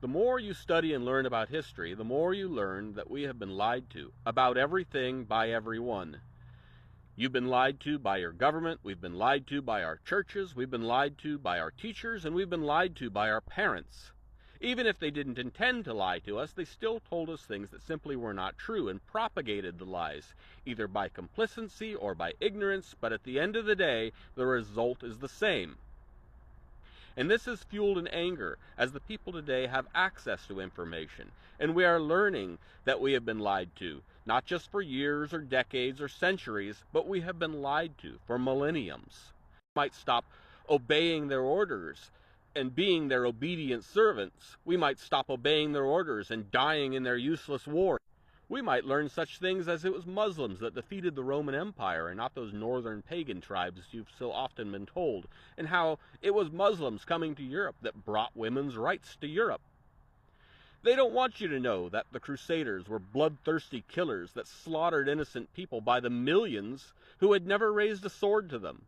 The more you study and learn about history, the more you learn that we have been lied to about everything by everyone. You've been lied to by your government, we've been lied to by our churches, we've been lied to by our teachers, and we've been lied to by our parents. Even if they didn't intend to lie to us, they still told us things that simply were not true and propagated the lies, either by complacency or by ignorance, but at the end of the day, the result is the same. And this is fueled in anger, as the people today have access to information, and we are learning that we have been lied to, not just for years or decades or centuries, but we have been lied to for millenniums. We might stop obeying their orders and being their obedient servants. We might stop obeying their orders and dying in their useless wars. We might learn such things as it was Muslims that defeated the Roman Empire and not those northern pagan tribes you've so often been told, and how it was Muslims coming to Europe that brought women's rights to Europe. They don't want you to know that the Crusaders were bloodthirsty killers that slaughtered innocent people by the millions who had never raised a sword to them.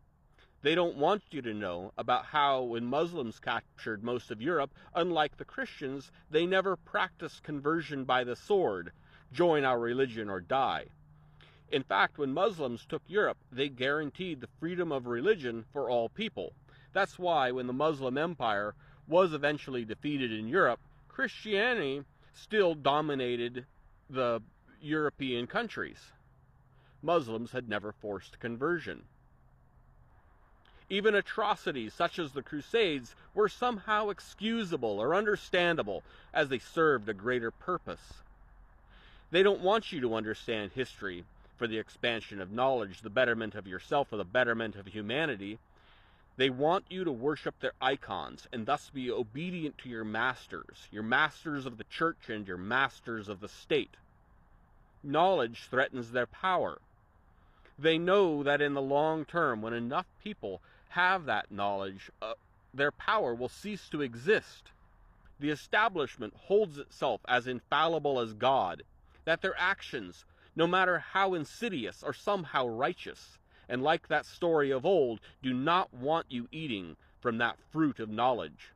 They don't want you to know about how when Muslims captured most of Europe, unlike the Christians, they never practiced conversion by the sword, join our religion or die. In fact, when Muslims took Europe, they guaranteed the freedom of religion for all people. That's why when the Muslim Empire was eventually defeated in Europe, Christianity still dominated the European countries. Muslims had never forced conversion. Even atrocities such as the Crusades were somehow excusable or understandable as they served a greater purpose. They don't want you to understand history for the expansion of knowledge, the betterment of yourself, or the betterment of humanity. They want you to worship their icons and thus be obedient to your masters of the church and your masters of the state. Knowledge threatens their power. They know that in the long term, when enough people have that knowledge, their power will cease to exist. The establishment holds itself as infallible as God, that their actions, no matter how insidious, are somehow righteous, and like that story of old, do not want you eating from that fruit of knowledge.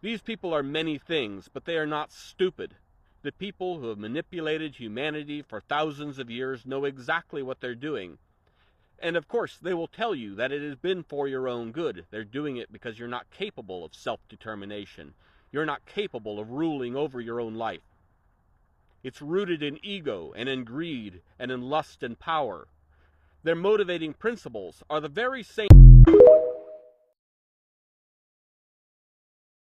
These people are many things, but they are not stupid. The people who have manipulated humanity for thousands of years know exactly what they're doing. And of course, they will tell you that it has been for your own good. They're doing it because you're not capable of self-determination. You're not capable of ruling over your own life. It's rooted in ego and in greed and in lust and power. Their motivating principles are the very same